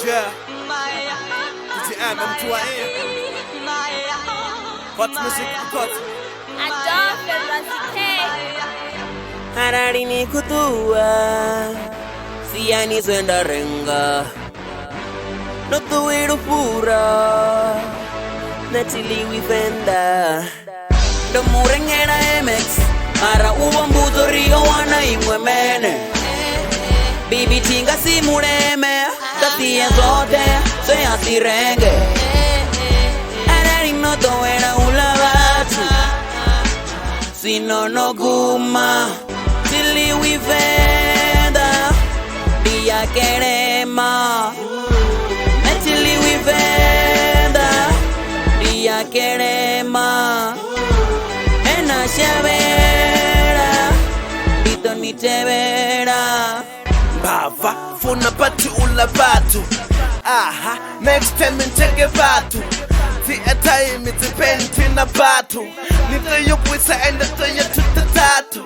Yeah. I'm to Hot music, hot. ADOLF Harari ni kutua Siani swenda renga Notuiru pura Natili fenda Domurengera MX Mara uwa mbuto rio wana imwe mene Bibi tinga si mureme Tatie zote Sea sirenge Harari no toera ulabatu Sino no guma Liwi venda Dia querema Liwi venda Dia querema Ena shavera Dito ni tevera Bava Funa batu ula batu Aha Next time nchege batu Ti time it's a penti na batu Nita yukwisa enda toya tutatatu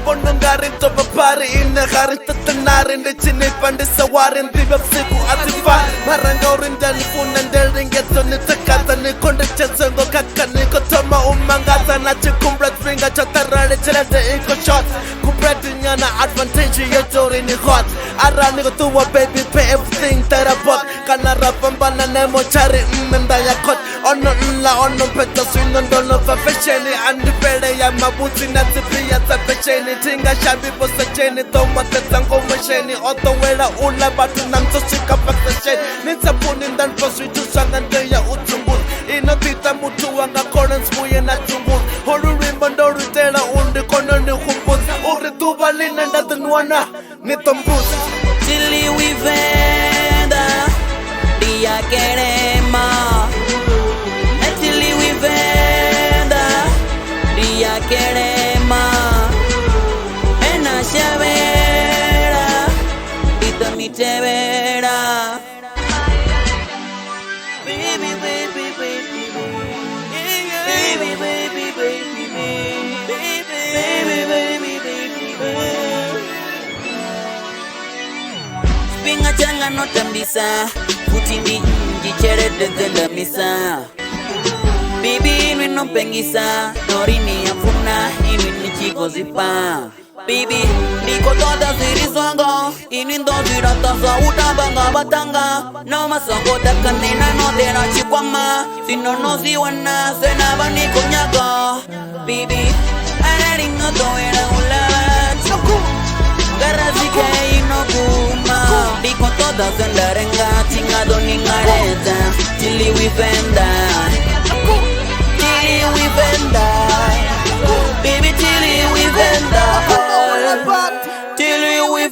Bono ngarin to papari ina garin tatanarin de chine pande sawarin diba siku atifa marangaurin dali funan derin geto ni takata ni konde chazongo kaka ni kotoma umangata na chikumbra tringa chatarare chelete iko shot kubredi nyana advantage yotori ni hot arani ko tuwa baby pay everything that I bought kana rapambana nemo chari mmenda ya kot ono nla ono peta swino ndono fa fesheni andi pele ya mabuti na tipi ya tapesheni Tinga shabi bosa cheni Toma tetango masheni Oto wela ula batu namso shika pakta sheni Nitsa puni ndan poswi tusanga ndeya utumbut Ino tita mutu wanga korens muye na tumbut Horu rimba ndoru tela undi kono ni humbut Uri tuba lina ndatanwana nitombut Chili wivenda Dia querema Chili wivenda Dia querema Shavera, Dito ni tevera. Baby, baby, baby, baby, baby, baby, baby, baby, baby. Spinga changa no tambisa, futindi chere de misa. Baby, inwi no pengisa, norini afuna, inwi ni chico zipa. Baby, niko toda ziriswanga Inindo ziratasa utabanga batanga No masongo takanina no dera chikwama Sino no siwana senaba niko nyaga Baby, arari no toera ulabat Garazike inokuma Niko toda zendarenga Chingado ningareta Chili wifenda Chili wifenda Baby, chili wifenda Till we